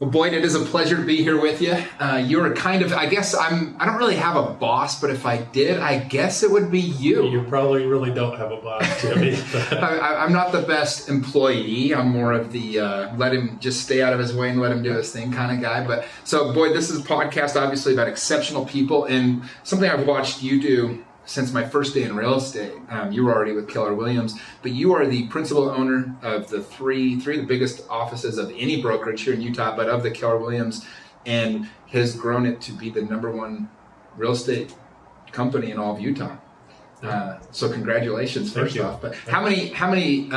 Well, Boyd, it is a pleasure to be here with you. You're kind of, I don't really have a boss, but if I did, I guess it would be you. You probably really don't have a boss, Jimmy. I'm not the best employee. I'm more of the let him just stay out of his way and let him do his thing kind of guy. But so, Boyd, this is a podcast obviously about exceptional people, and something I've watched you do since my first day in real estate. You were already with Keller Williams, but you are the principal owner of the three of the biggest offices of any brokerage here in Utah, but of the Keller Williams, and has grown it to be the #1 real estate company in all of Utah. So congratulations, first off. But how many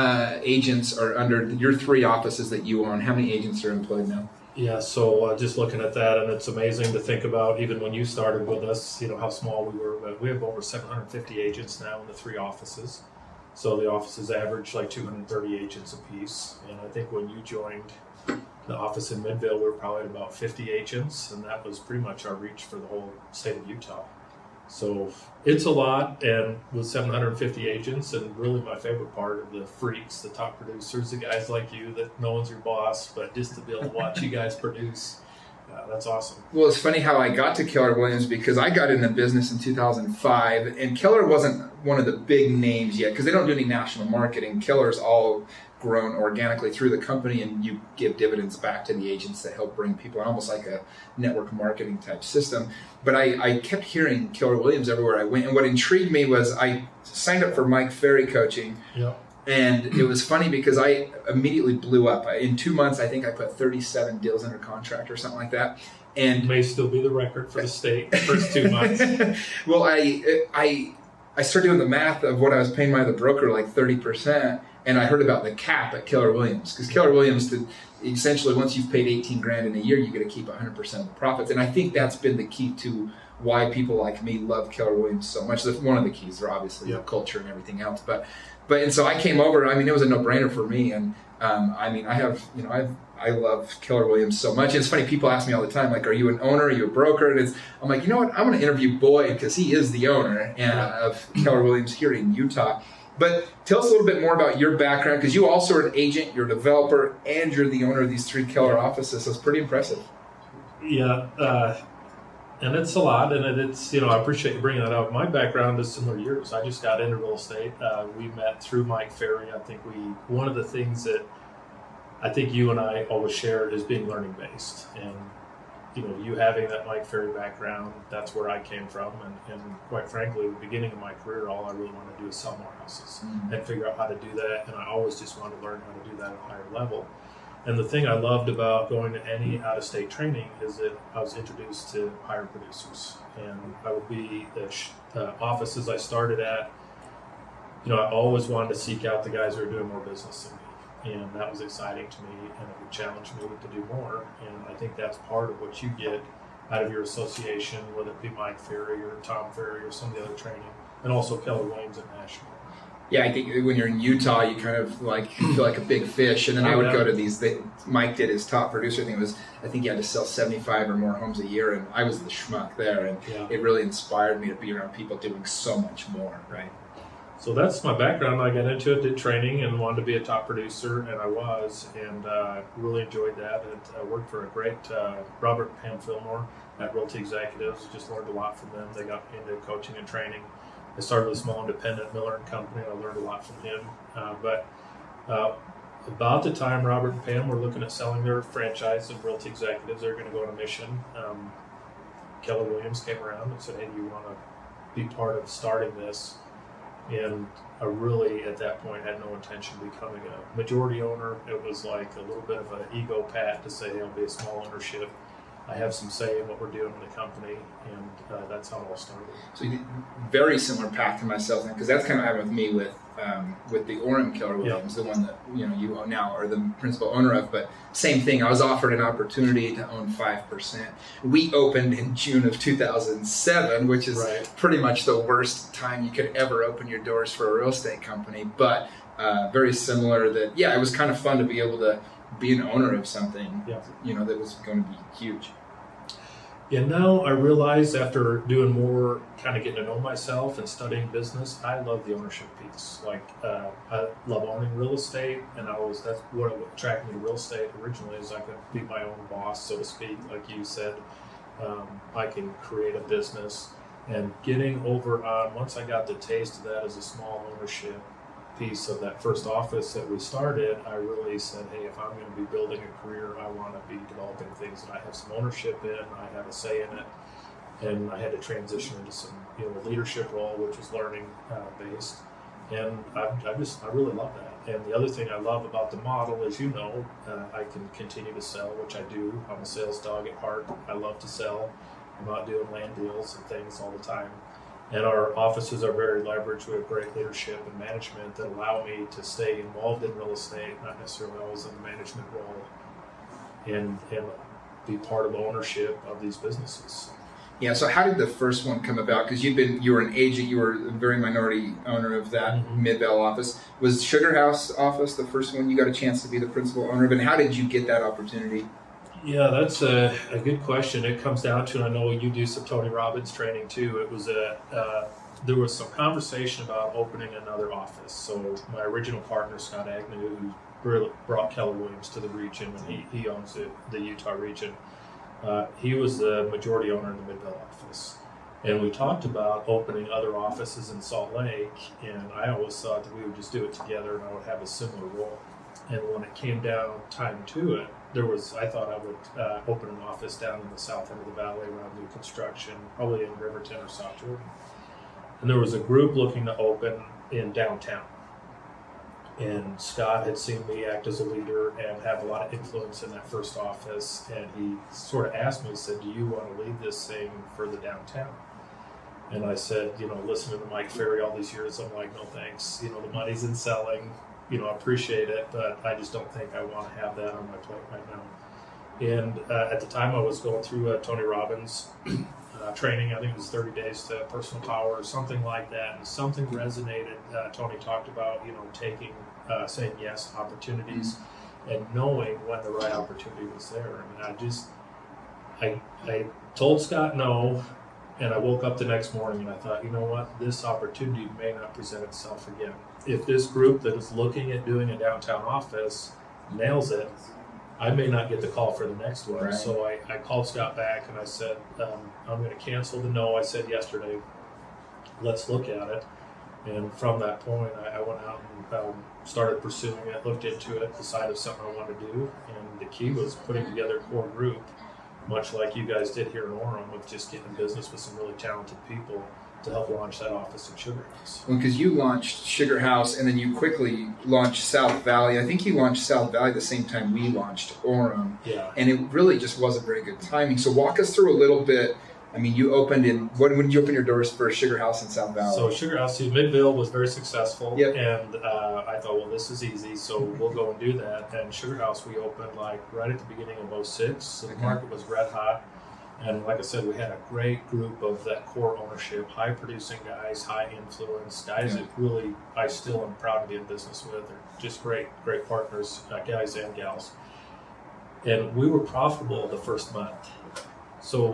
agents are under your 3 offices that you own? How many agents are employed now? Yeah, so just looking at that, and it's amazing to think about, even when you started with us, how small we were, but we have over 750 agents now in the 3 offices. So the offices average like 230 agents apiece. And I think when you joined the office in Midvale, we were probably at about 50 agents, and that was pretty much our reach for the whole state of Utah. So it's a lot, and with 750 agents, and really my favorite part of the freaks, the top producers, the guys like you that no one's your boss, but just to be able to watch you guys produce, that's awesome. Well, it's funny how I got to Keller Williams, because I got in the business in 2005, and Keller wasn't one of the big names yet, because they don't do any national marketing. Keller's all grown organically through the company, and you give dividends back to the agents that help bring people in, almost like a network marketing type system. But I kept hearing Keller Williams everywhere I went, and what intrigued me was I signed up for Mike Ferry coaching. Yep. And it was funny because I immediately blew up. In 2 months, I think I put 37 deals under contract or something like that. And it may still be the record for the state the first 2 months. Well, I started doing the math of what I was paying my other broker, like 30%. And I heard about the cap at Keller Williams, because Keller Williams, essentially, once you've paid $18,000 in a year, you get to keep 100% of the profits. And I think that's been the key to why people like me love Keller Williams so much. That's one of the keys. They're obviously the culture and everything else. And so I came over. I mean, it was a no-brainer for me. And I love Keller Williams so much. It's funny, people ask me all the time, like, are you an owner? Are you a broker? And I'm like, you know what? I'm going to interview Boyd, because he is the owner of Keller Williams here in Utah. But tell us a little bit more about your background, because you also are an agent, you're a developer, and you're the owner of these 3 Keller offices. So it's pretty impressive. Yeah, and it's a lot, and it's, I appreciate you bringing that up. My background is similar to yours. I just got into real estate. We met through Mike Ferry. I think one of the things that I think you and I always shared is being learning based. And you having that Mike Ferry background, that's where I came from. And quite frankly, the beginning of my career, all I really wanted to do is sell more houses and figure out how to do that. And I always just wanted to learn how to do that at a higher level. And the thing I loved about going to any out-of-state training is that I was introduced to higher producers. And I would be the offices I started at, I always wanted to seek out the guys who are doing more business than me. And that was exciting to me, and it would challenge me to do more. And I think that's part of what you get out of your association, whether it be Mike Ferry or Tom Ferry or some of the other training, and also Keller Williams at National. Yeah, I think when you're in Utah, you kind of feel like a big fish. And then I would go to these. Mike did his top producer thing. I think he had to sell 75 or more homes a year, and I was the schmuck there. And it really inspired me to be around people doing so much more, right? So that's my background. I got into it, did training, and wanted to be a top producer, and I was, and really enjoyed that. And I worked for a great Robert and Pam Fillmore at Realty Executives. Just learned a lot from them. They got me into coaching and training. I started with a small independent Miller & Company. I learned a lot from him. But about the time Robert and Pam were looking at selling their franchise of Realty Executives, they were going to go on a mission. Keller Williams came around and said, hey, do you want to be part of starting this? And I really, at that point, had no intention of becoming a majority owner. It was like a little bit of an ego pat to say, hey, I'll be a small ownership. I have some say in what we're doing in the company, and that's how it all started. So you did very similar path to myself, because that's kind of happened with me with the Orem Keller Williams, the one that you now are the principal owner of. But same thing, I was offered an opportunity to own 5%. We opened in June of 2007, which is pretty much the worst time you could ever open your doors for a real estate company. But very similar. That it was kind of fun to be able to be an owner of something, that was going to be huge. Yeah, now I realize after doing more, kind of getting to know myself and studying business, I love the ownership piece. Like, I love owning real estate, and that's what attracted me to real estate originally, is I could be my own boss, so to speak. Like you said, I can create a business, and getting over on, once I got the taste of that as a small ownership piece of that first office that we started, I really said, hey, if I'm going to be building a career, I want to be developing things that I have some ownership in, I have a say in it, and I had to transition into some leadership role, which was learning based, and I really love that. And the other thing I love about the model, as you know, I can continue to sell, which I do. I'm a sales dog at heart. I love to sell. I'm out doing land deals and things all the time. And our offices are very leveraged. We have great leadership and management that allow me to stay involved in real estate, not necessarily always in the management role, and be part of ownership of these businesses. Yeah. So how did the first one come about? Because you were an agent, you were a very minority owner of that Midvale office. Was Sugarhouse Office the first one you got a chance to be the principal owner of? And how did you get that opportunity? Yeah, that's a good question. It comes down to, and I know you do some Tony Robbins training too. It was there was some conversation about opening another office. So my original partner, Scott Agnew, who really brought Keller Williams to the region, and he owns the Utah region. He was the majority owner in the Midvale office. And we talked about opening other offices in Salt Lake, and I always thought that we would just do it together and I would have a similar role. And when it came down time to it, I thought I would open an office down in the south end of the valley around new construction, probably in Riverton or South Jordan. And there was a group looking to open in downtown. And Scott had seen me act as a leader and have a lot of influence in that first office. And he sort of asked me, he said, do you want to lead this thing for the downtown? And I said, listening to Mike Ferry all these years, I'm like, no thanks. The money's in selling. I appreciate it, but I just don't think I want to have that on my plate right now. And at the time I was going through Tony Robbins training. I think it was 30 days to personal power or something like that. And something resonated. Tony talked about, taking, saying yes to opportunities and knowing when the right opportunity was there. And I told Scott no, and I woke up the next morning and I thought, you know what, this opportunity may not present itself again. If this group that is looking at doing a downtown office nails it, I may not get the call for the next one. Right. So I called Scott back and I said, I'm going to cancel the no I said yesterday. Let's look at it. And from that point, I went out and started pursuing it, looked into it, decided something I wanted to do. And the key was putting together a core group, much like you guys did here in Orem, with just getting in business with some really talented people to help launch that office in Sugarhouse. Well, because you launched Sugarhouse and then you quickly launched South Valley. I think you launched South Valley the same time we launched Orem. Yeah. And it really just wasn't very good timing. So walk us through a little bit. I mean, you opened when did you open your doors for Sugarhouse in South Valley? So Sugarhouse, Midvale was very successful. Yep. And I thought, well, this is easy, so we'll go and do that. And Sugarhouse, we opened right at the beginning of 2006. So the market was red hot. And like I said, we had a great group of that core ownership, high-producing guys, high-influence guys that really I still am proud to be in business with. They're just great partners, guys and gals. And we were profitable the first month. So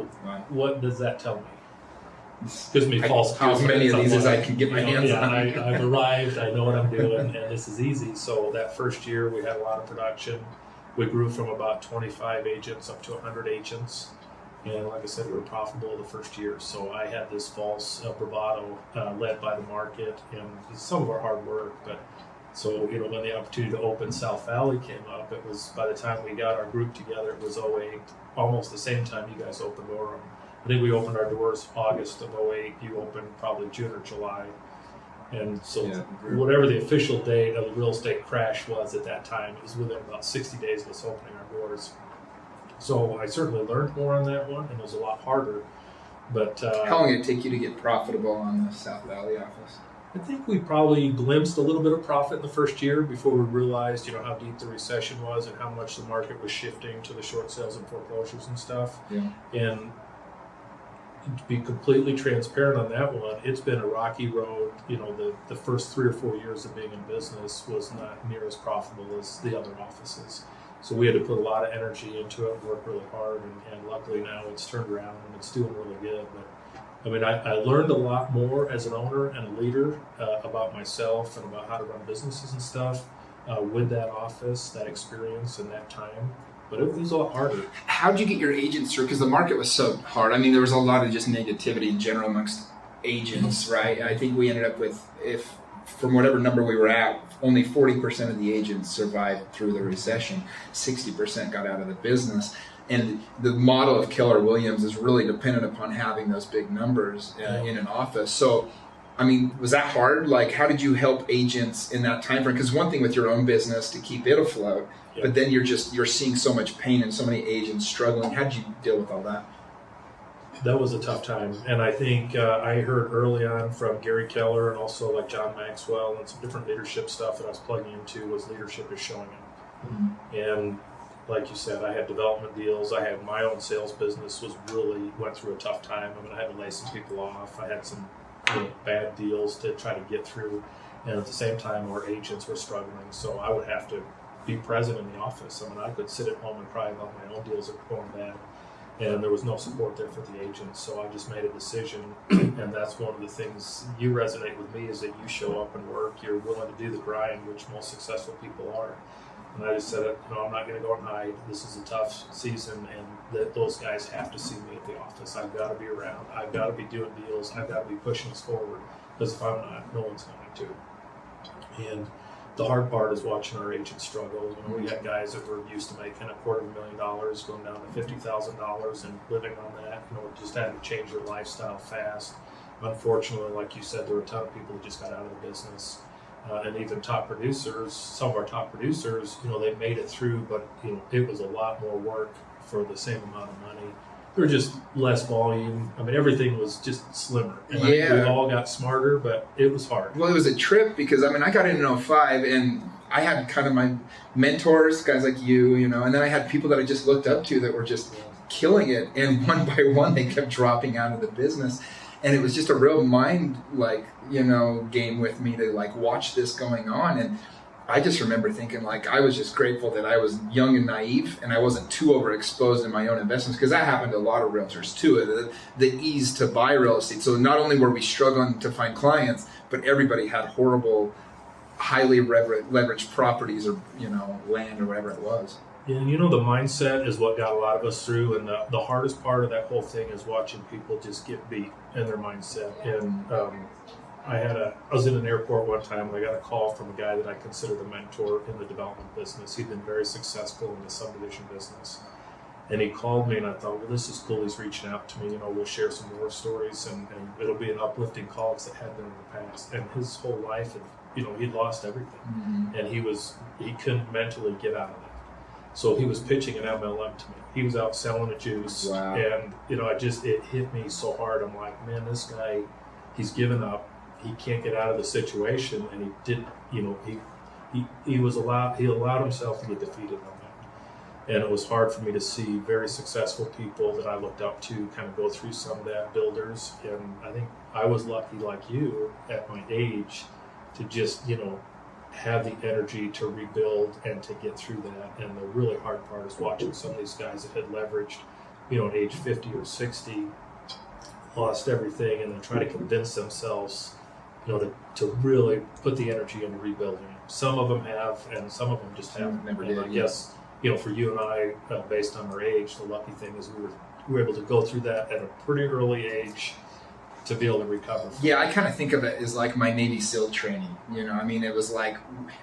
what does that tell me? Gives me false confidence. As many of these as I can get my hands on. I've arrived. I know what I'm doing, and this is easy. So that first year, we had a lot of production. We grew from about 25 agents up to 100 agents. And like I said, we were profitable the first year. So I had this false bravado led by the market and some of our hard work. But so, when the opportunity to open South Valley came up, it was by the time we got our group together, it was 2008, almost the same time you guys opened Orem. I think we opened our doors August of 2008. You opened probably June or July. And so whatever the official date of the real estate crash was at that time, it was within about 60 days of us opening our doors. So I certainly learned more on that one, and it was a lot harder. But how long did it take you to get profitable on the South Valley office? I think we probably glimpsed a little bit of profit in the first year before we realized, how deep the recession was and how much the market was shifting to the short sales and foreclosures and stuff. Yeah. And to be completely transparent on that one, it's been a rocky road. The first 3 or 4 years of being in business was not near as profitable as the other offices. So we had to put a lot of energy into it, work really hard, and luckily now it's turned around and it's doing really good. But I mean, I learned a lot more as an owner and a leader about myself and about how to run businesses and stuff with that office, that experience, and that time. But it was a lot harder. How'd you get your agents through? Because the market was so hard. I mean, there was a lot of just negativity in general amongst agents, right? I think we ended up with, if from whatever number we were at, only 40% of the agents survived through the recession. 60% got out of the business. And the model of Keller Williams is really dependent upon having those big numbers in an office. So, I mean, was that hard? Like, how did you help agents in that time frame? Because one thing with your own business to keep it afloat, but then you're seeing so much pain and so many agents struggling. How did you deal with all that? That was a tough time. And I think I heard early on from Gary Keller and also like John Maxwell and some different leadership stuff that I was plugging into was leadership is showing up. Mm-hmm. And like you said, I had development deals. I had my own sales business went through a tough time. I mean, I had to lay some people off. I had some bad deals to try to get through. And at the same time, our agents were struggling. So I would have to be present in the office. I mean, I could sit at home and cry about my own deals that were going bad. And there was no support there for the agents. So I just made a decision. And that's one of the things you resonate with me is that you show up and work. You're willing to do the grind, which most successful people are. And I just said, I'm not going to go and hide. This is a tough season, and those guys have to see me at the office. I've got to be around. I've got to be doing deals. I've got to be pushing us forward, because if I'm not, no one's going to. And the hard part is watching our agents struggle. We got guys that were used to making $250,000 going down to $50,000 and living on that. Just having to change their lifestyle fast. Unfortunately, like you said, there were a ton of people who just got out of the business. And even top producers, some of our top producers, they made it through, but it was a lot more work for the same amount of money. There were just less volume. I mean, everything was just slimmer. And I think we all got smarter, but it was hard. Well, it was a trip because, I got in 05 and I had kind of my mentors, guys like you, and then I had people that I just looked up to that were just killing it. And one by one, they kept dropping out of the business. And it was just a real mind, game with me to watch this going on. And I just remember thinking I was just grateful that I was young and naive and I wasn't too overexposed in my own investments, because that happened to a lot of realtors too, the ease to buy real estate. So not only were we struggling to find clients, but everybody had horrible, highly leveraged properties or, land or whatever it was. Yeah, and the mindset is what got a lot of us through, and the hardest part of that whole thing is watching people just get beat in their mindset. And I was in an airport one time and I got a call from a guy that I considered a mentor in the development business. He'd been very successful in the subdivision business. And he called me and I thought, well, this is cool. He's reaching out to me. We'll share some more stories and it'll be an uplifting call because it had been in the past. And his whole life, he'd lost everything. Mm-hmm. And he couldn't mentally get out of that. So he was pitching an MLM to me. He was out selling a juice. Wow. And, it hit me so hard. I'm like, man, this guy, he's given up. He can't get out of the situation. And he did, he allowed himself to get defeated on that. And it was hard for me to see very successful people that I looked up to kind of go through some of that, builders. And I think I was lucky, like you, at my age, to just, have the energy to rebuild and to get through that. And the really hard part is watching some of these guys that had leveraged, at age 50 or 60, lost everything, and then try to convince themselves, to really put the energy into rebuilding. Some of them have, and some of them just haven't. Never did. I guess, for you and I, based on our age, the lucky thing is we were able to go through that at a pretty early age to be able to recover. Yeah, I kind of think of it as like my Navy SEAL training. It was I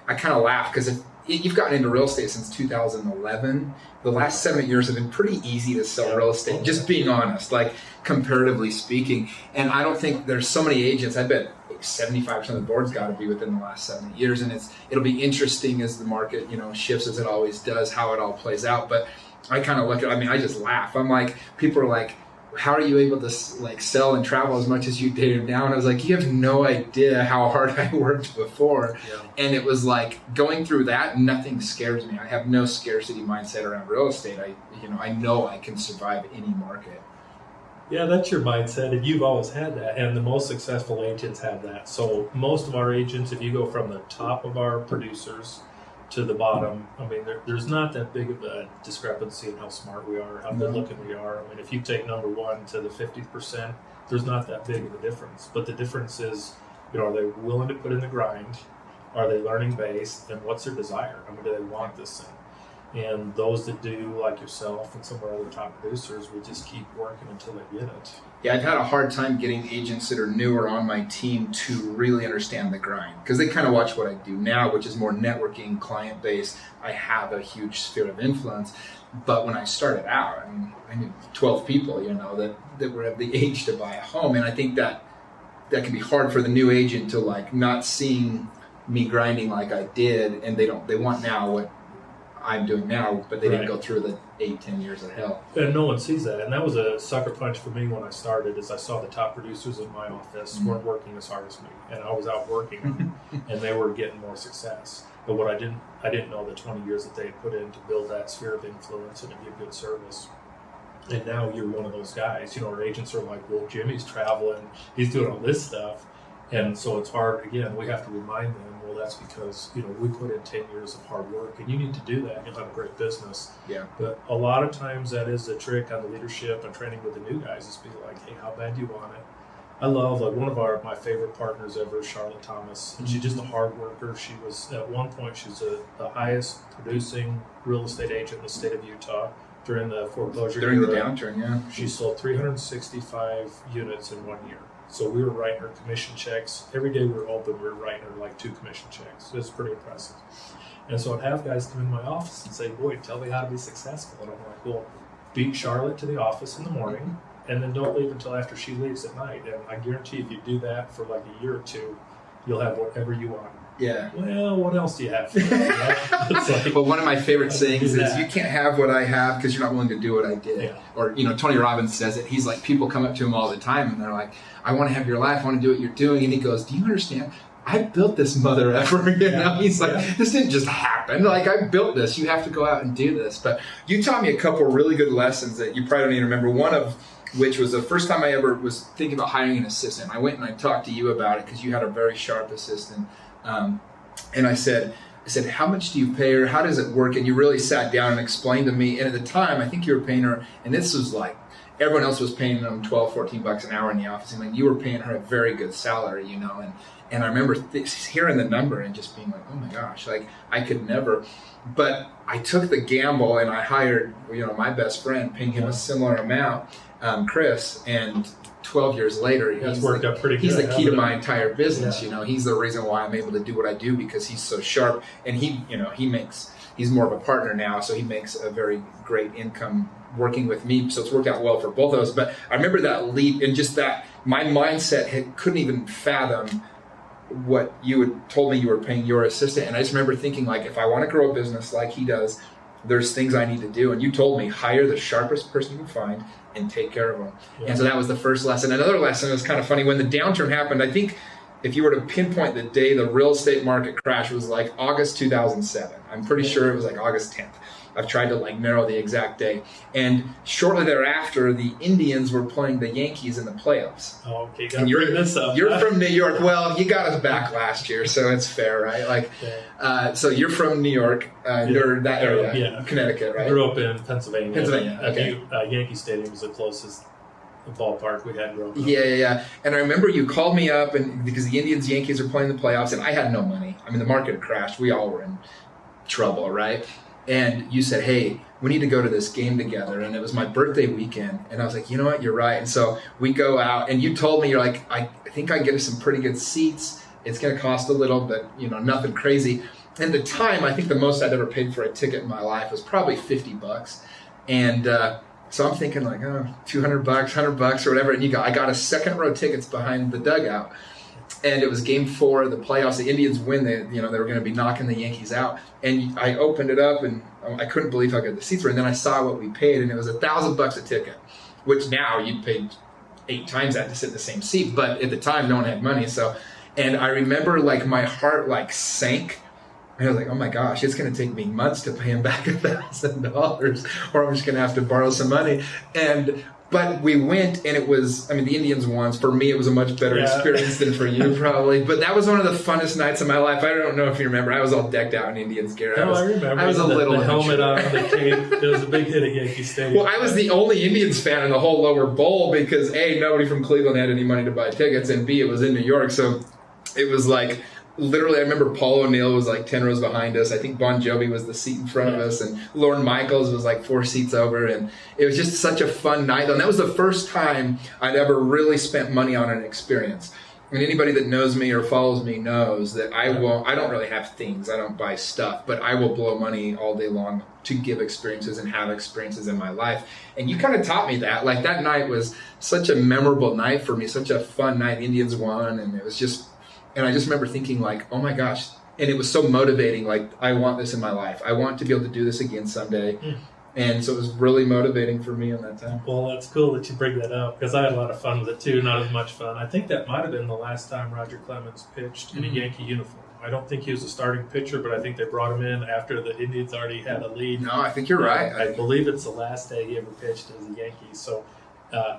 kind of laugh because if you've gotten into real estate since 2011, the last 7 years have been pretty easy to sell real estate, just being honest, comparatively speaking. And I don't think there's so many agents. I bet 75% of the board's got to be within the last 7 years. And it'll be interesting as the market, shifts as it always does, how it all plays out. But I kind of look at, I just laugh. I'm like, people are like, how are you able to sell and travel as much as you did now? And I was like, you have no idea how hard I worked before. Yeah. And it was going through that, nothing scares me. I have no scarcity mindset around real estate. I know I can survive any market. Yeah, that's your mindset, and you've always had that, and the most successful agents have that. So most of our agents, if you go from the top of our producers to the bottom, I mean, there's not that big of a discrepancy in how smart we are, how good looking we are. I mean, if you take number 1 to the 50%, there's not that big of a difference. But the difference is, are they willing to put in the grind? Are they learning based? And what's their desire? I mean, do they want this thing? And those that do, like yourself and some of our other top producers, we just keep working until they get it. Yeah, I've had a hard time getting agents that are newer on my team to really understand the grind, because they kind of watch what I do now, which is more networking, client-based. I have a huge sphere of influence. But when I started out, I mean, I knew 12 people, that were of the age to buy a home. And I think that can be hard for the new agent to like not seeing me grinding like I did, and they want now what I'm doing now, but they didn't go through the 8-10 years of hell. And no one sees that. And that was a sucker punch for me when I started, is I saw the top producers in my office weren't working as hard as me. And I was out working them, and they were getting more success. But what I didn't know the 20 years that they had put in to build that sphere of influence and to give good service. And now you're one of those guys. Our agents are like, well, Jimmy's traveling, he's doing all this stuff. And so it's hard, again, we have to remind them, well, that's because, we put in 10 years of hard work, and you need to do that. You'll have a great business. Yeah. But a lot of times that is the trick on the leadership and training with the new guys, is be like, hey, how bad do you want it? I love, like, one of my favorite partners ever, Charlotte Thomas, and she's just a hard worker. She was, at one point, she's the highest producing real estate agent in the state of Utah during the foreclosure during era. the downturn, yeah. She sold 365 units in 1 year. So we were writing her commission checks. Every day we were open, we were writing her like 2 commission checks. It's pretty impressive. And so I'd have guys come in my office and say, boy, tell me how to be successful. And I'm like, well, beat Charlotte to the office in the morning, and then don't leave until after she leaves at night. And I guarantee if you do that for like a year or two, you'll have whatever you want. Yeah. Well, what else do you have? It's like, well, one of my favorite sayings is, you can't have what I have because you're not willing to do what I did. Yeah. Or, Tony Robbins says it. He's like, people come up to him all the time and they're like, I want to have your life. I want to do what you're doing. And he goes, do you understand? I built this mother effer. He's like, this didn't just happen. Like, I built this. You have to go out and do this. But you taught me a couple really good lessons that you probably don't even remember. One of which was the first time I ever was thinking about hiring an assistant. I went and I talked to you about it because you had a very sharp assistant. And I said, how much do you pay her? How does it work? And you really sat down and explained to me. And at the time, I think you were paying her, and this was like, everyone else was paying them $12-14 an hour in the office. And like, you were paying her a very good salary, And I remember hearing the number and just being like, oh my gosh, like I could never. But I took the gamble and I hired, my best friend, paying him a similar amount, Chris, and 12 years later, he's worked out pretty good. He's the key to my entire business. He's the reason why I'm able to do what I do, because he's so sharp, and he's more of a partner now, so he makes a very great income working with me. So it's worked out well for both of us. But I remember that leap, and just that my mindset couldn't even fathom what you had told me you were paying your assistant. And I just remember thinking, like, if I want to grow a business like he does, there's things I need to do. And you told me, hire the sharpest person you can find and take care of them. Yeah. And so that was the first lesson. Another lesson was kind of funny. When the downturn happened, I think if you were to pinpoint the day the real estate market crashed, was like August 2007. I'm pretty sure it was like August 10th. I've tried to narrow the exact day. And shortly thereafter, the Indians were playing the Yankees in the playoffs. Oh, okay. And you're from New York. Well, you got us back last year, so it's fair, right? So you're from New York, or that area, Connecticut, right? I grew up in Pennsylvania. Okay. Yankee Stadium was the closest ballpark we had growing up. Yeah. And I remember you called me up, and because the Yankees are playing the playoffs, and I had no money. I mean, the market had crashed. We all were in trouble, right? And you said, hey, we need to go to this game together. And it was my birthday weekend. And I was like, you know what, you're right. And so we go out, and you told me, you're like, I think I can get us some pretty good seats. It's going to cost a little, but nothing crazy. And at the time, I think the most I'd ever paid for a ticket in my life was probably $50. And so I'm thinking like, $200, $100 or whatever. And I got a second row tickets behind the dugout. And it was game 4 of the playoffs. The Indians win. They were going to be knocking the Yankees out. And I opened it up, and I couldn't believe how good the seats were. And then I saw what we paid, and it was $1,000 a ticket, which now you'd pay 8 times that to sit in the same seat. But at the time, no one had money. And I remember my heart sank. And I was like, oh my gosh, it's going to take me months to pay him back $1,000, or I'm just going to have to borrow some money. And But we went, and it was, the Indians won. For me, it was a much better experience than for you, probably. But that was one of the funnest nights of my life. I don't know if you remember. I was all decked out in Indians gear. I remember. I was a little the helmet on, the cape. It was a big hit at Yankee Stadium. Well, I was the only Indians fan in the whole lower bowl because, A, nobody from Cleveland had any money to buy tickets, and B, it was in New York. So it was like... Literally, I remember Paul O'Neill was like 10 rows behind us. I think Bon Jovi was the seat in front of us, and Lorne Michaels was like 4 seats over. And it was just such a fun night. And that was the first time I'd ever really spent money on an experience. And anybody that knows me or follows me knows that I don't really have things. I don't buy stuff, but I will blow money all day long to give experiences and have experiences in my life. And you kind of taught me that. Like, that night was such a memorable night for me, such a fun night. Indians won, and it was just... And I just remember thinking, like, oh my gosh. And it was so motivating. Like, I want this in my life. I want to be able to do this again someday. And so it was really motivating for me in that time. Well, that's cool that you bring that up, because I had a lot of fun with it too. Not as much fun. I think that might have been the last time Roger Clemens pitched in a Yankee uniform. I don't think he was a starting pitcher, but I think they brought him in after the Indians already had a lead. No, I think you're right. I believe it's the last day he ever pitched as a Yankee. So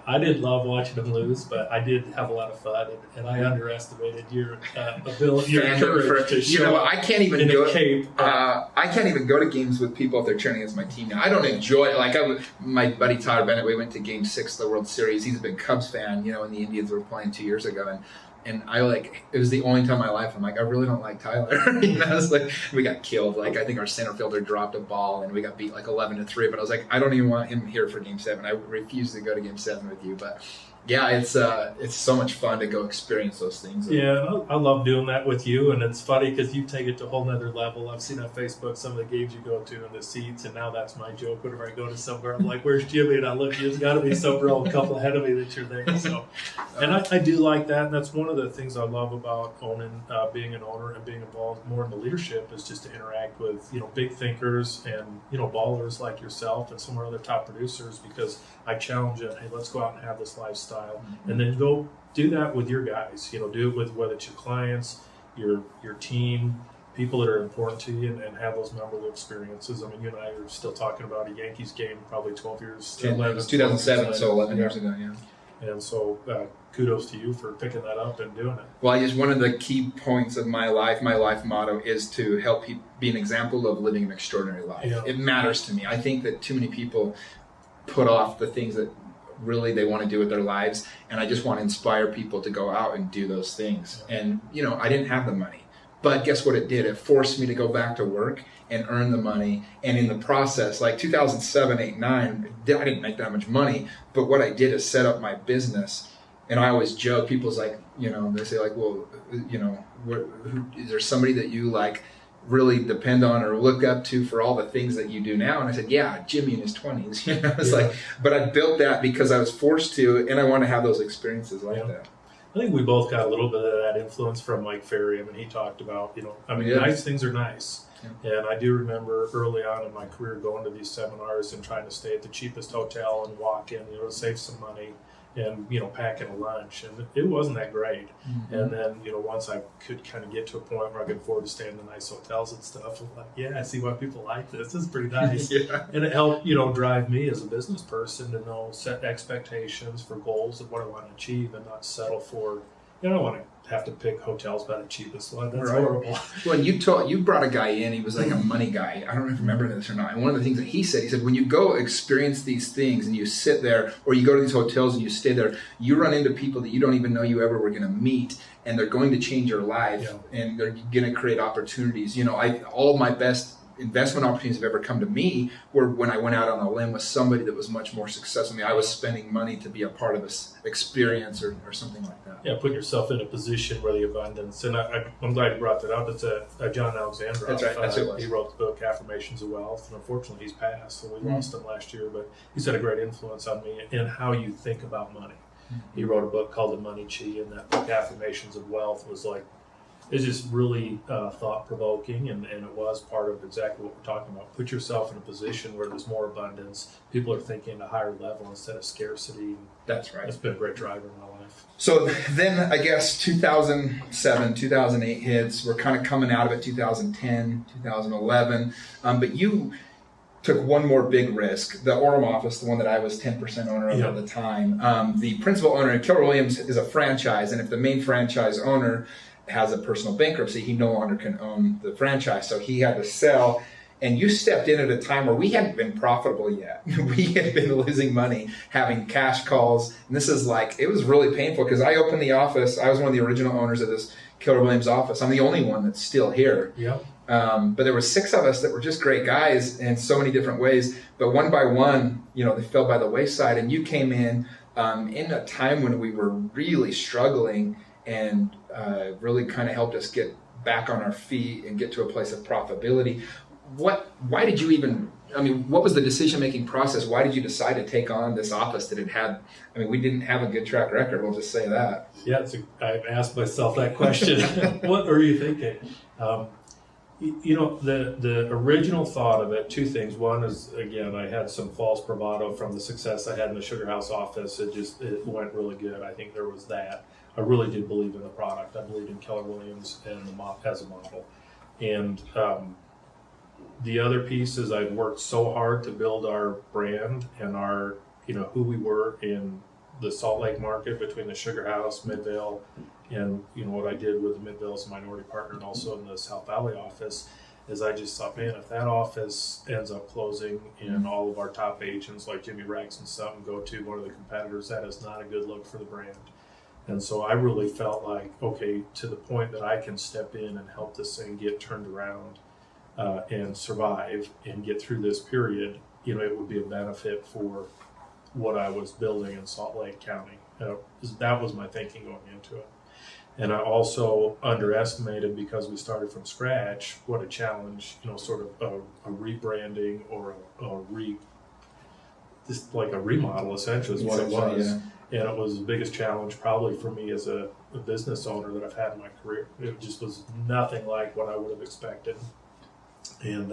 I did love watching him lose, but I did have a lot of fun, and I underestimated your ability, your courage to show. I can't even in go. A cape. I can't even go to games with people if they're cheering against my team now. I don't enjoy it. Like, my buddy Tyler Bennett, we went to Game 6 of the World Series. He's a big Cubs fan, when the Indians were playing 2 years ago, and I it was the only time in my life I'm like, I really don't like Tyler. It's like, we got killed. Like, I think our center fielder dropped a ball and we got beat like 11-3. But I was like, I don't even want him here for Game 7. I refuse to go to Game 7 with you. But yeah, it's so much fun to go experience those things. Yeah, I love doing that with you, and it's funny because you take it to a whole nother level. I've seen on Facebook some of the games you go to in the seats, and now that's my joke. Whenever I go to somewhere, I'm like, "Where's Jimmy?" And I look, there's got to be some girl a couple ahead of me that you're there. So, and I do like that, and that's one of the things I love about being an owner and being involved more in the leadership is just to interact with big thinkers and ballers like yourself and some of our other top producers, because I challenge it. Hey, let's go out and have this lifestyle. And then go do that with your guys. Do it with whether it's your clients, your team, people that are important to you, and have those memorable experiences. I mean, you and I are still talking about a Yankees game probably 12 years. It was 2007, so 11 years ago, yeah. And so kudos to you for picking that up and doing it. Well, one of the key points of my life motto is to help people be an example of living an extraordinary life. Yeah. It matters to me. I think that too many people put off the things that really they want to do with their lives, and I just want to inspire people to go out and do those things. And I didn't have the money, but guess what it did? It forced me to go back to work and earn the money. And in the process, like 2007, 8, 9, I didn't make that much money, but what I did is set up my business. And I always joke, people's like, they say like, well, is there somebody that you like really depend on or look up to for all the things that you do now? And I said, yeah, Jimmy in his 20s. It's like, but I built that because I was forced to, and I want to have those experiences like that. I think we both got a little bit of that influence from Mike Ferry. I mean, he talked about, nice things are nice. Yeah. And I do remember early on in my career going to these seminars and trying to stay at the cheapest hotel and walk in, to save some money. And packing a lunch, and it wasn't that great. Mm-hmm. And then once I could kind of get to a point where I could afford to stay in the nice hotels and stuff, I'm like, yeah, I see why people like this. This is pretty nice. Yeah. And it helped drive me as a business person to set expectations for goals of what I want to achieve, and not settle for I don't want to have to pick hotels by the cheapest one. That's horrible. Well, you brought a guy in. He was like a money guy. I don't know if you remember this or not. And one of the things that he said, when you go experience these things and you sit there, or you go to these hotels and you stay there, you run into people that you don't even know you ever were going to meet, and they're going to change your life, and they're going to create opportunities. All of my best investment opportunities have ever come to me were when I went out on a limb with somebody that was much more successful than me. I was spending money to be a part of this experience or something like that. Yeah, put yourself in a position where the abundance, and I'm glad you brought that up. It's John Alexander. That's right. That's it was. He wrote the book Affirmations of Wealth, and unfortunately he's passed, so we lost him last year, but he's had a great influence on me in how you think about money. He wrote a book called The Money Chi, and that book Affirmations of Wealth was it's just really thought-provoking, and it was part of exactly what we're talking about. Put yourself in a position where there's more abundance. People are thinking at a higher level instead of scarcity. That's right. It's been a great driver in my life. So then I guess 2007, 2008 hits. We're kind of coming out of it, 2010, 2011. But you took one more big risk. The Orem office, the one that I was 10% owner of at the time, the principal owner, Keller Williams is a franchise, and if the main franchise owner has a personal bankruptcy, he no longer can own the franchise. So he had to sell. And you stepped in at a time where we hadn't been profitable yet. We had been losing money, having cash calls. And this is like, it was really painful because I opened the office. I was one of the original owners of this Keller Williams office. I'm the only one that's still here. Yeah. But there were 6 of us that were just great guys in so many different ways. But one by one, they fell by the wayside. And you came in a time when we were really struggling and really kind of helped us get back on our feet and get to a place of profitability. Why did you even, what was the decision-making process? Why did you decide to take on this office that we didn't have a good track record, we'll just say that. Yeah, I've asked myself that question. What were you thinking? The original thought of it, 2 things. One is, again, I had some false bravado from the success I had in the Sugarhouse office. It went really good. I think there was that. I really did believe in the product. I believed in Keller Williams and as a model. And the other piece is I'd worked so hard to build our brand and our, who we were in the Salt Lake market between the Sugarhouse, Midvale, and what I did with Midvale as a minority partner and also in the South Valley office is I just thought, man, if that office ends up closing and all of our top agents like Jimmy Rags and something go to one of the competitors, that is not a good look for the brand. And so I really felt like, okay, to the point that I can step in and help this thing get turned around and survive and get through this period, it would be a benefit for what I was building in Salt Lake County. That was my thinking going into it. And I also underestimated, because we started from scratch, what a challenge, sort of a rebranding or just like a remodel essentially is what it was. Yeah. And it was the biggest challenge probably for me as a business owner that I've had in my career. It just was nothing like what I would have expected. And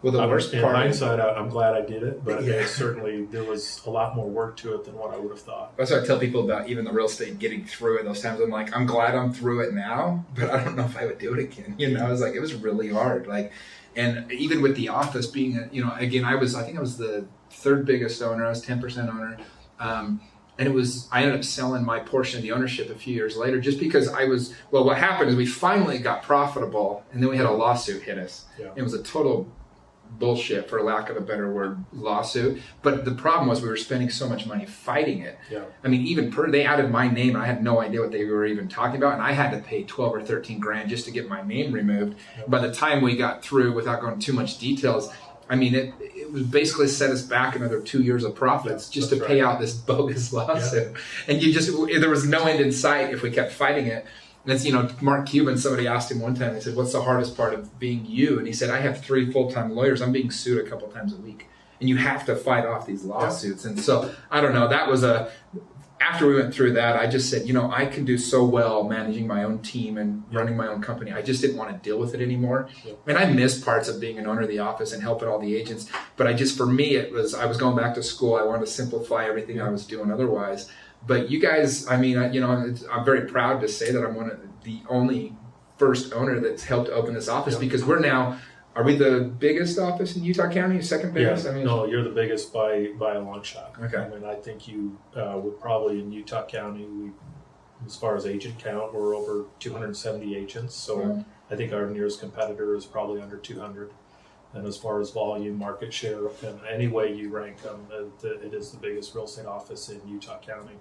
well, the worst in part, hindsight, I'm glad I did it, but certainly there was a lot more work to it than what I would have thought. That's what I tell people about even the real estate, getting through it. Those times I'm like, I'm glad I'm through it now, but I don't know if I would do it again. It was like, it was really hard. And even with the office being, again, I think I was the 3rd biggest owner. I was 10% owner. And I ended up selling my portion of the ownership a few years later just because what happened is we finally got profitable and then we had a lawsuit hit us. Yeah. It was a total bullshit, for lack of a better word, lawsuit. But the problem was we were spending so much money fighting it. Yeah. They added my name and I had no idea what they were even talking about. And I had to pay 12 or 13 grand just to get my name removed. Yep. By the time we got through, without going too much details, it was basically set us back another 2 years of profits just to pay out this bogus lawsuit. Yeah. And there was no end in sight if we kept fighting it. And it's, Mark Cuban, somebody asked him one time, they said, what's the hardest part of being you? And he said, I have 3 full-time lawyers. I'm being sued a couple times a week. And you have to fight off these lawsuits. Yeah. And so, I don't know, that was after we went through that, I just said, I can do so well managing my own team and running my own company. I just didn't want to deal with it anymore. Yeah. And I missed parts of being an owner of the office and helping all the agents. But for me, I was going back to school. I wanted to simplify everything I was doing otherwise. But you guys, I'm very proud to say that I'm one of the only first owner that's helped open this office because are we the biggest office in Utah County? 2nd biggest? Yeah. No, you're the biggest by a long shot. Okay. I think you would probably in Utah County, as far as agent count, we're over 270 agents. So I think our nearest competitor is probably under 200. And as far as volume, market share, and any way you rank them, it is the biggest real estate office in Utah County.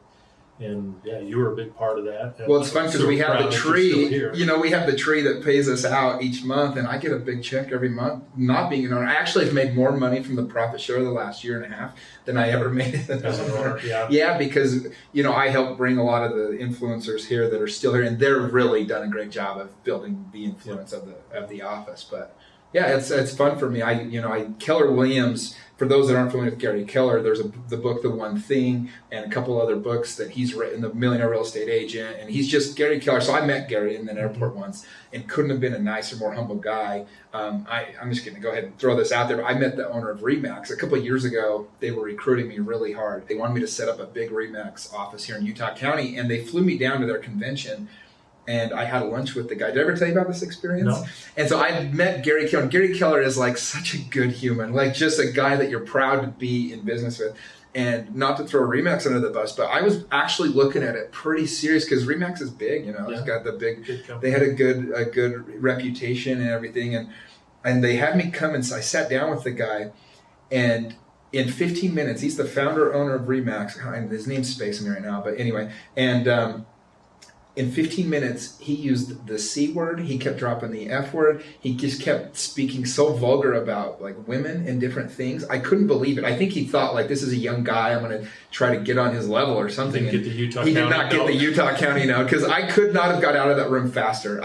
And you were a big part of that. And well, it's fun because we have the tree, we have the tree that pays us out each month, and I get a big check every month, not being an owner. I actually have made more money from the profit share the last year and a half than I ever made as an owner. Yeah, because, I help bring a lot of the influencers here that are still here, and they're really done a great job of building the influence of the office. But yeah, it's fun for me. Keller Williams, for those that aren't familiar with Gary Keller, there's the book, The One Thing, and a couple other books that he's written, The Millionaire Real Estate Agent, and he's just Gary Keller. So I met Gary in an airport once and couldn't have been a nicer, more humble guy. I'm just going to go ahead and throw this out there. But I met the owner of RE/MAX a couple of years ago. They were recruiting me really hard. They wanted me to set up a big RE/MAX office here in Utah County, and they flew me down to their convention. and I had lunch with the guy. Did I ever tell you about this experience? No. And so I met Gary Keller. Gary Keller is like such a good human, like just a guy that you're proud to be in business with. And not to throw Remax under the bus, but I was actually looking at it pretty serious because Remax is big, It's got the big. They had a good reputation and everything, and they had me come, and so I sat down with the guy, and in 15 minutes, he's the founder owner of Remax. His name's spacing me right now, but anyway, and in 15 minutes, he used the C word. He kept dropping the F word. He just kept speaking so vulgar about like women and different things. I couldn't believe it. I think he thought like, this is a young guy. I'm going to try to get on his level or something. He did not get the Utah County note because I could not have got out of that room faster.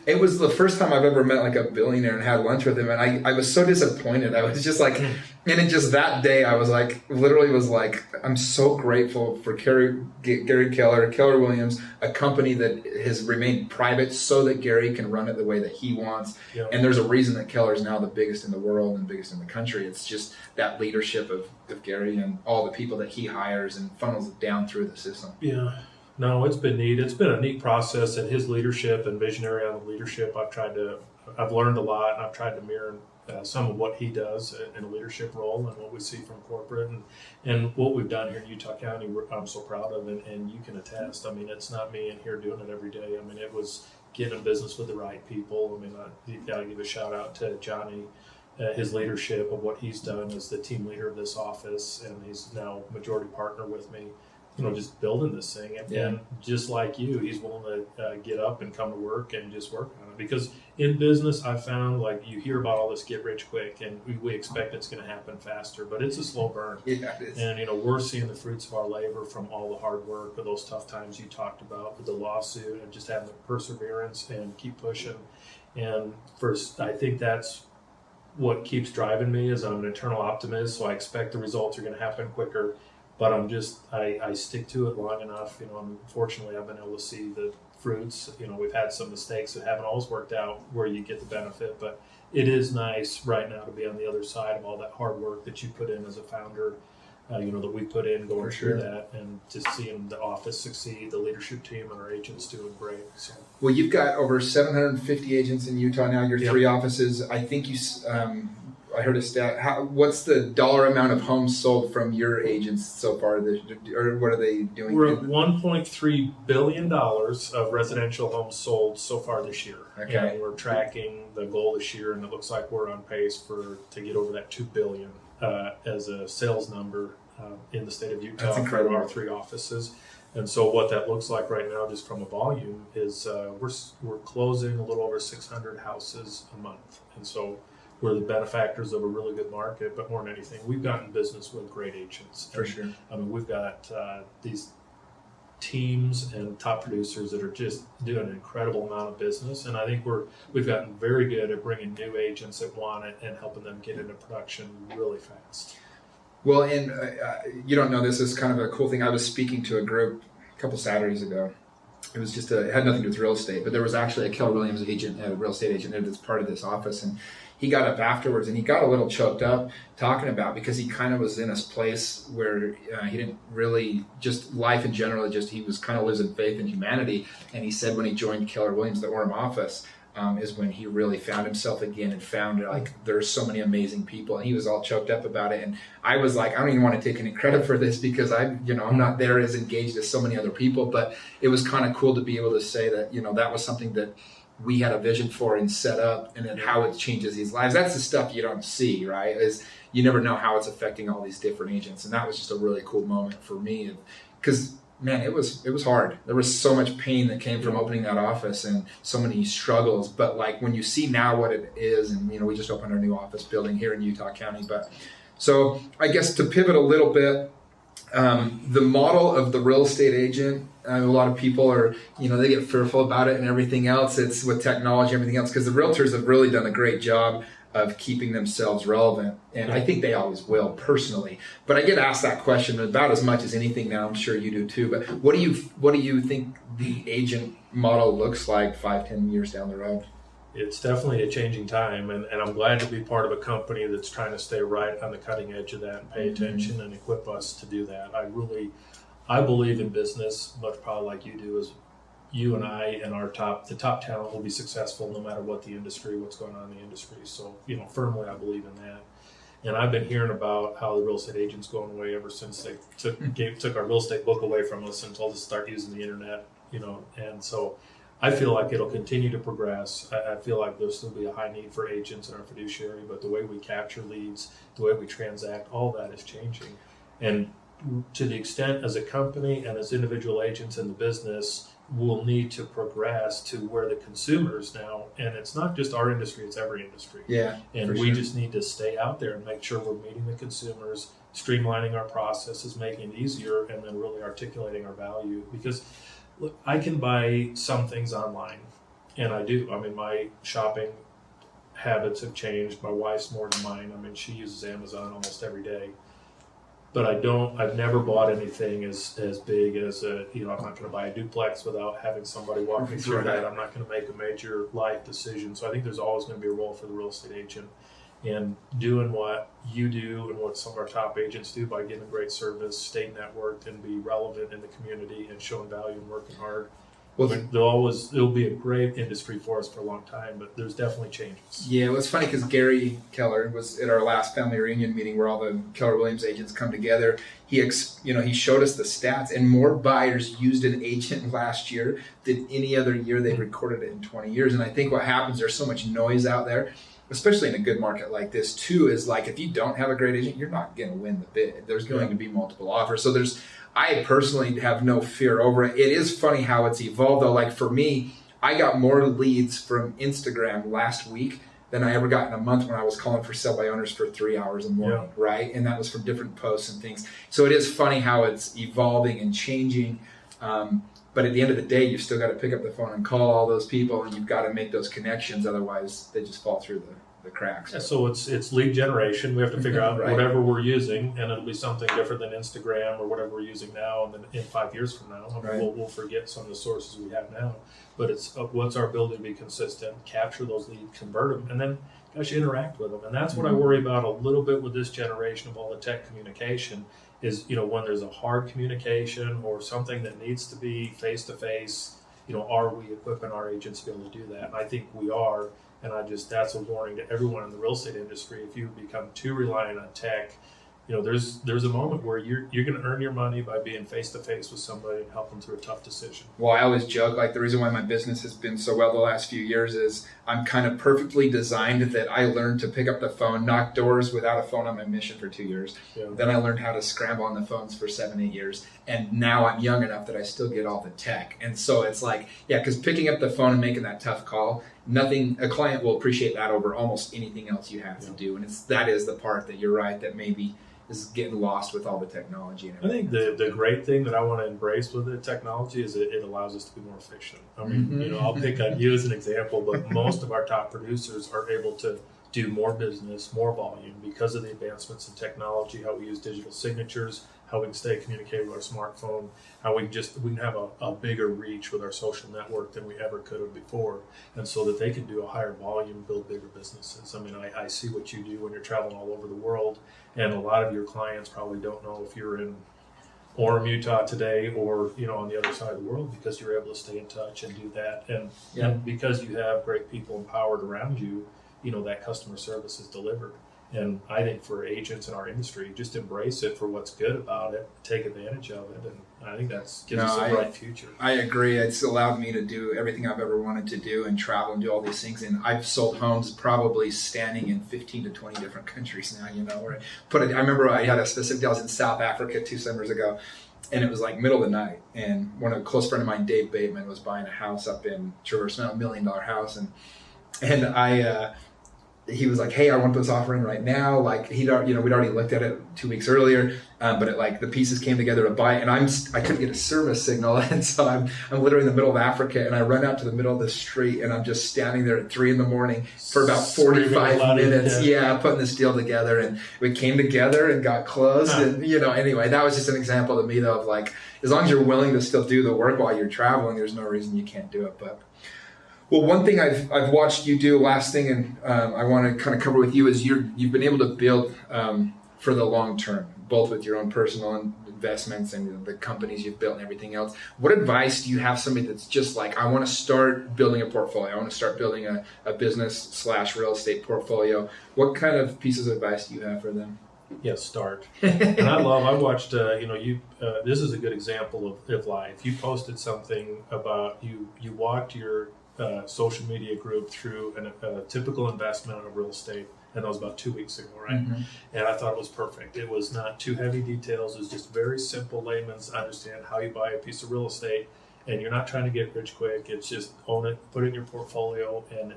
It was the first time I've ever met like a billionaire and had lunch with him. And I was so disappointed. I was just like, and in just that day, I was like, literally was like, I'm so grateful for Gary Keller, Keller Williams, a company that has remained private so that Gary can run it the way that he wants. Yep. And there's a reason that Keller is now the biggest in the world and biggest in the country. It's just that leadership of Gary and all the people that he hires and funnels it down through the system. Yeah. No, it's been neat. It's been a neat process, and his leadership and visionary on the leadership, I've learned a lot, and I've tried to mirror some of what he does in a leadership role and what we see from corporate and what we've done here in Utah County. I'm so proud of, and you can attest. I mean, it's not me in here doing it every day. I mean, it was getting in business with the right people. I mean, you got to give a shout out to Johnny, his leadership of what he's done as the team leader of this office, and he's now majority partner with me. Just building this thing. And just like you, he's willing to get up and come to work and just work on it. Because in business, I found like you hear about all this get rich quick, and we expect it's going to happen faster, but it's a slow burn. Yeah, it is. And, we're seeing the fruits of our labor from all the hard work of those tough times you talked about with the lawsuit and just having the perseverance and keep pushing. And first, I think that's what keeps driving me is I'm an eternal optimist. So I expect the results are going to happen quicker. But I stick to it long enough. Unfortunately, I've been able to see the fruits. We've had some mistakes that haven't always worked out where you get the benefit. But it is nice right now to be on the other side of all that hard work that you put in as a founder, that we put in going through that, and just seeing the office succeed, the leadership team and our agents doing great. So. Well, you've got over 750 agents in Utah now, your three offices. I think I heard a stat. What's the dollar amount of homes sold from your agents so far? Or what are they doing? We're at $1.3 billion of residential homes sold so far this year. Okay. And we're tracking the goal this year, and it looks like we're on pace to get over that $2 billion as a sales number in the state of Utah. That's incredible. For our three offices. And so what that looks like right now, just from a volume, is we're closing a little over 600 houses a month. And so we're the benefactors of a really good market, but more than anything, we've gotten business with great agents. For sure. I mean, we've got these teams and top producers that are just doing an incredible amount of business, and I think we've gotten very good at bringing new agents that want it and helping them get into production really fast. Well, and you don't know this is kind of a cool thing. I was speaking to a group a couple Saturdays ago. It was just it had nothing to do with real estate, but there was actually a Keller Williams agent, a real estate agent there that's part of this office, and he got up afterwards and he got a little choked up talking about, because he kind of was in a place where he didn't really, just life in general, he was kind of lives in faith in humanity. And he said when he joined Keller Williams, the Orem office, is when he really found himself again and found like there's so many amazing people, and he was all choked up about it. And I was like, I don't even want to take any credit for this because I'm not there as engaged as so many other people, but it was kind of cool to be able to say that, that was something that we had a vision for and set up, and then how it changes these lives. That's the stuff you don't see, right? Is you never know how it's affecting all these different agents. And that was just a really cool moment for me, because man, it was hard. There was so much pain that came from opening that office and so many struggles. But like when you see now what it is, and we just opened our new office building here in Utah County. But so I guess to pivot a little bit, the model of the real estate agent, a lot of people are, they get fearful about it and everything else. It's with technology, everything else, because the realtors have really done a great job of keeping themselves relevant. And I think they always will, personally. But I get asked that question about as much as anything now. I'm sure you do too. But what do you think the agent model looks like 5-10 years down the road? It's definitely a changing time, and I'm glad to be part of a company that's trying to stay right on the cutting edge of that and pay attention and equip us to do that. I believe in business, much probably like you do, is you and I and the top talent will be successful no matter what the industry, what's going on in the industry. So, firmly I believe in that. And I've been hearing about how the real estate agent's going away ever since they took our real estate book away from us and told us to start using the internet, and so I feel like it'll continue to progress. I feel like there'll still be a high need for agents in our fiduciary, but the way we capture leads, the way we transact, all that is changing. And to the extent as a company and as individual agents in the business, we'll need to progress to where the consumers now, and it's not just our industry, it's every industry. Yeah. And we just need to stay out there and make sure we're meeting the consumers, streamlining our processes, making it easier, and then really articulating our value. Because look, I can buy some things online, and I do. I mean, my shopping habits have changed. My wife's more than mine. I mean, she uses Amazon almost every day. But I've never bought anything as big as I'm not going to buy a duplex without having somebody walk me through that. I'm not going to make a major life decision. So I think there's always going to be a role for the real estate agent. And doing what you do and what some of our top agents do by giving great service, stay networked, and be relevant in the community and showing value and working hard. Well, it'll be a great industry for us for a long time, but there's definitely changes. Yeah, it was funny because Gary Keller was at our last family reunion meeting where all the Keller Williams agents come together. He showed us the stats, and more buyers used an agent last year than any other year they've recorded it in 20 years. And I think what happens, there's so much noise out there, especially in a good market like this too, is like if you don't have a great agent, you're not going to win the bid. There's going to be multiple offers. So I personally have no fear over it. It is funny how it's evolved though. Like for me, I got more leads from Instagram last week than I ever got in a month when I was calling for sell by owners for 3 hours a morning, right? And that was from different posts and things. So it is funny how it's evolving and changing. But at the end of the day, you've still got to pick up the phone and call all those people, and you've got to make those connections. Otherwise, they just fall through the cracks. Yeah, so it's lead generation. We have to figure out whatever we're using, and it'll be something different than Instagram or whatever we're using now. And then in 5 years from now, we'll forget some of the sources we have now. But it's what's our ability to be consistent, capture those leads, convert them, and then interact with them. And that's what I worry about a little bit with this generation of all the tech communication. Is when there's a hard communication or something that needs to be face to face, are we equipping our agents to be able to do that? And I think we are. And that's a warning to everyone in the real estate industry. If you become too reliant on tech, there's a moment where you're going to earn your money by being face to face with somebody and help them through a tough decision. Well, I always joke, like the reason why my business has been so well the last few years is I'm kind of perfectly designed that I learned to pick up the phone, knock doors without a phone on my mission for 2 years. Yeah. Then I learned how to scramble on the phones for 7-8 years. And now I'm young enough that I still get all the tech. And so it's like, because picking up the phone and making that tough call, a client will appreciate that over almost anything else you have to do. And that is the part that you're right, that maybe is getting lost with all the technology. And I think the great thing that I want to embrace with the technology is it allows us to be more efficient. I mean, I'll pick on you as an example, but most of our top producers are able to do more business, more volume because of the advancements in technology, how we use digital signatures, how we can stay communicated with our smartphone, how we can have a bigger reach with our social network than we ever could have before, and so that they can do a higher volume, build bigger businesses. I mean, I see what you do when you're traveling all over the world, and a lot of your clients probably don't know if you're in Orem, Utah today or on the other side of the world, because you're able to stay in touch and do that, and because you have great people empowered around you, that customer service is delivered. And I think for agents in our industry, just embrace it for what's good about it, take advantage of it, and I think that gives us a bright future. I agree. It's allowed me to do everything I've ever wanted to do and travel and do all these things. And I've sold homes probably standing in 15 to 20 different countries now, where I remember I had a specific deal. I was in South Africa 2 summers ago, and it was like middle of the night. And a close friend of mine, Dave Bateman, was buying a house up in Traverse Mountain, $1 million house. And he was like, "Hey, I want this offering right now." Like we'd already looked at it 2 weeks earlier, but the pieces came together to buy it, and I couldn't get a service signal, and so I'm literally in the middle of Africa, and I run out to the middle of the street, and I'm just standing there at 3 a.m. for about 45 minutes, putting this deal together, and we came together and got closed, and anyway, that was just an example to me though of like, as long as you're willing to still do the work while you're traveling, there's no reason you can't do it, but. Well, one thing I've watched you do, last thing, and I want to kind of cover with you is you've been able to build for the long term, both with your own personal and investments and the companies you've built and everything else. What advice do you have somebody that's just like, I want to start building a portfolio. I want to start building a business/real estate portfolio. What kind of pieces of advice do you have for them? Yeah, start. And I watched, this is a good example of life. You posted something about you walked your social media group through a typical investment in real estate, and that was about 2 weeks ago, right? Mm-hmm. And I thought it was perfect. It was not too heavy details. It was just very simple layman's understand how you buy a piece of real estate, and you're not trying to get rich quick. It's just own it, put it in your portfolio, and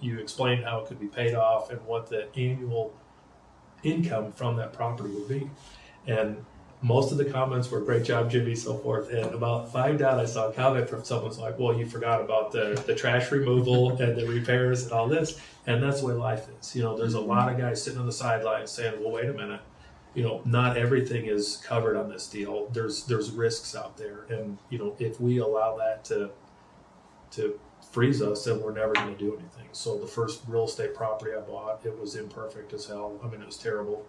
you explain how it could be paid off and what the annual income from that property would be. And most of the comments were, great job, Jimmy, so forth. And about 5 down, I saw a comment from someone's like, well, you forgot about the trash removal and the repairs and all this. And that's the way life is. There's a lot of guys sitting on the sidelines saying, well, wait a minute, not everything is covered on this deal. There's risks out there. And, if we allow that to freeze us, then we're never going to do anything. So the first real estate property I bought, it was imperfect as hell. I mean, it was terrible.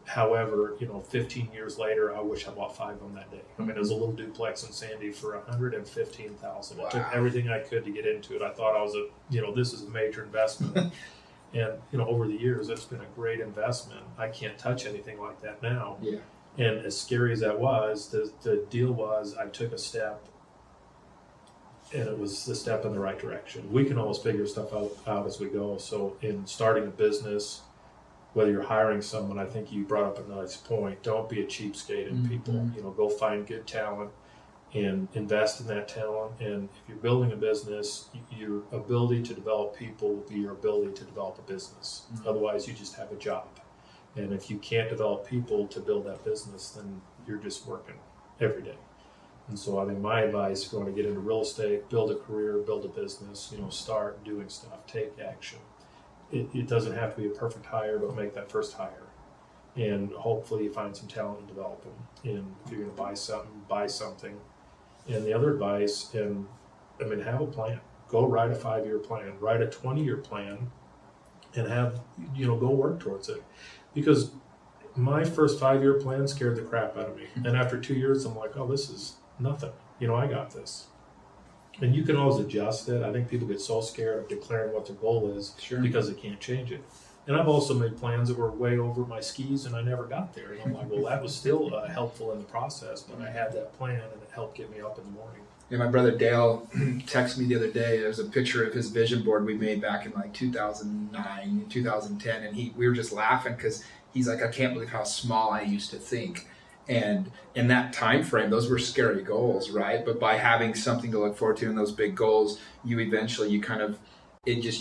However, 15 years later, I wish I bought 5 on that day. I mean, it was a little duplex in Sandy for $115,000. Wow. It took everything I could to get into it. I thought I was this is a major investment. And, over the years, it's been a great investment. I can't touch anything like that now. Yeah. And as scary as that was, the deal was I took a step, and it was the step in the right direction. We can always figure stuff out as we go. So in starting a business, whether you're hiring someone, I think you brought up a nice point. Don't be a cheapskate in people. Go find good talent and invest in that talent. And if you're building a business, your ability to develop people will be your ability to develop a business. Otherwise, you just have a job. And if you can't develop people to build that business, then you're just working every day. And so I think my advice, if you want to get into real estate, build a career, build a business, start doing stuff, take action. It doesn't have to be a perfect hire, but make that first hire. And hopefully you find some talent and develop them. And if you're going to buy something. And the other advice, have a plan. Go write a 5-year plan, write a 20-year plan, and go work towards it. Because my first 5-year plan scared the crap out of me. And after 2 years, I'm like, oh, this is nothing. I got this. And you can always adjust it. I think people get so scared of declaring what their goal is because they can't change it. And I've also made plans that were way over my skis and I never got there. And I'm like, well, that was still helpful in the process, but I had that plan and it helped get me up in the morning. Yeah, my brother Dale texted me the other day. There's a picture of his vision board we made back in like 2009, 2010. And we were just laughing because he's like, I can't believe how small I used to think. And in that time frame, those were scary goals, right? But by having something to look forward to in those big goals, you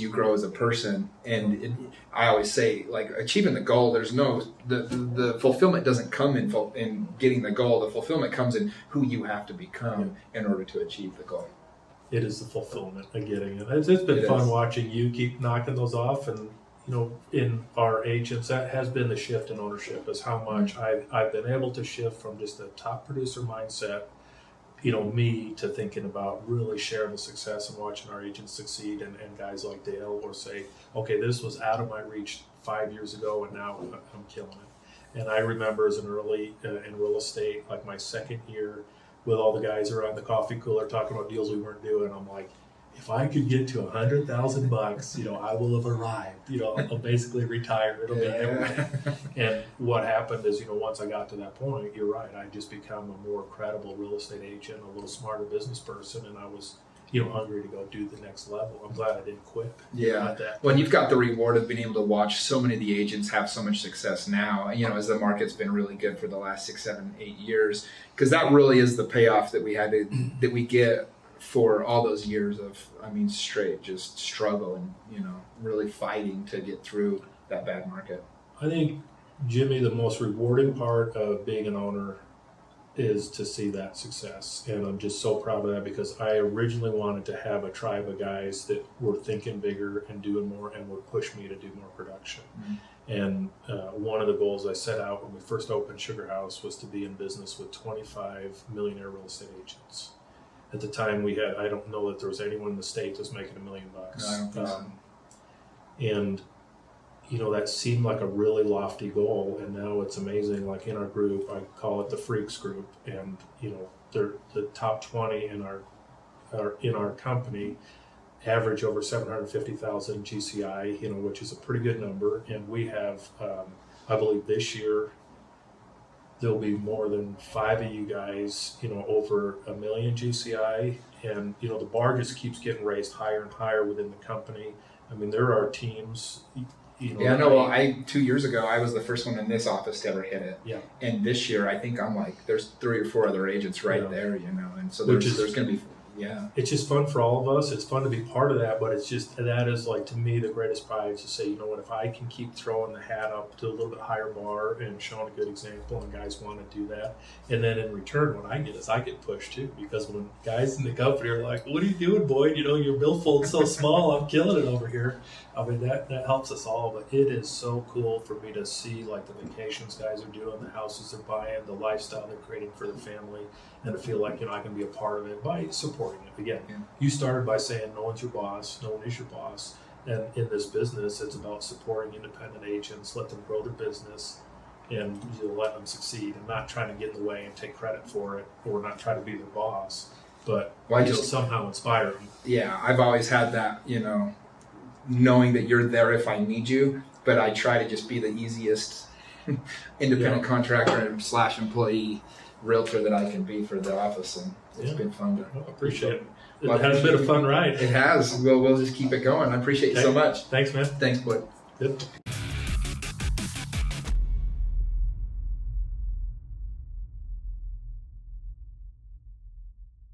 grow as a person. And I always say, like, achieving the goal, the fulfillment doesn't come in getting the goal. The fulfillment comes in who you have to become in order to achieve the goal. It is the fulfillment of getting it. It's been fun watching you keep knocking those off. And in our agents, that has been the shift in ownership, is how much I've been able to shift from just a top producer mindset, me, to thinking about really sharing the success and watching our agents succeed, and guys like Dale or say, okay, this was out of my reach 5 years ago and now I'm killing it. And I remember as an early in real estate, like my second year, with all the guys around the coffee cooler talking about deals we weren't doing, I'm like, if I could get to $100,000, I will have arrived. I'll basically retire. It'll be everything. And what happened is, once I got to that point, you're right. I just become a more credible real estate agent, a little smarter business person, and I was, hungry to go do the next level. I'm glad I didn't quit. Yeah. Well, you've got the reward of being able to watch so many of the agents have so much success now, as the market's been really good for the last 6, 7, 8 years, because that really is the payoff that we get for all those years of, straight just struggle and, really fighting to get through that bad market. I think, Jimmy, the most rewarding part of being an owner is to see that success. And I'm just so proud of that, because I originally wanted to have a tribe of guys that were thinking bigger and doing more and would push me to do more production. And one of the goals I set out when we first opened Sugarhouse was to be in business with 25 millionaire real estate agents. At the time I don't know that there was anyone in the state that was making $1 million. No, I don't think so. And, that seemed like a really lofty goal, and now it's amazing. Like in our group, I call it the Freaks group, and they're the top 20 in our company average over 750,000 GCI, which is a pretty good number. And we have, I believe this year, there'll be more than 5 of you guys, over 1 million GCI. And, the bar just keeps getting raised higher and higher within the company. I mean, there are teams, Yeah, no, well, 2 years ago, I was the first one in this office to ever hit it. Yeah. And this year, I think I'm like, there's 3 or 4 other agents right there, and so there's going to be, it's just fun for all of us. It's fun to be part of that, but it's just, that is like, to me, the greatest pride is to say, if I can keep throwing the hat up to a little bit higher bar and showing a good example, and guys want to do that. And then in return, what I get is I get pushed too, because when guys in the company are like, what are you doing, Boyd? Your billfold's so small, I'm killing it over here. I mean, that helps us all, but it is so cool for me to see like the vacations guys are doing, the houses they're buying, the lifestyle they're creating for their family, and to feel like, I can be a part of it by supporting it. Again, you started by saying no one's your boss, no one is your boss. And in this business, it's about supporting independent agents, let them grow their business, and let them succeed, and not trying to get in the way and take credit for it, or not try to be their boss, but somehow inspire them. Yeah, I've always had that, knowing that you're there if I need you, but I try to just be the easiest independent contractor / employee realtor that I can be for the office, and it's been fun to appreciate it. It has been a fun ride. It has. We'll just keep it going. I appreciate you so much. Thanks, man. Thanks, Boyd. Good.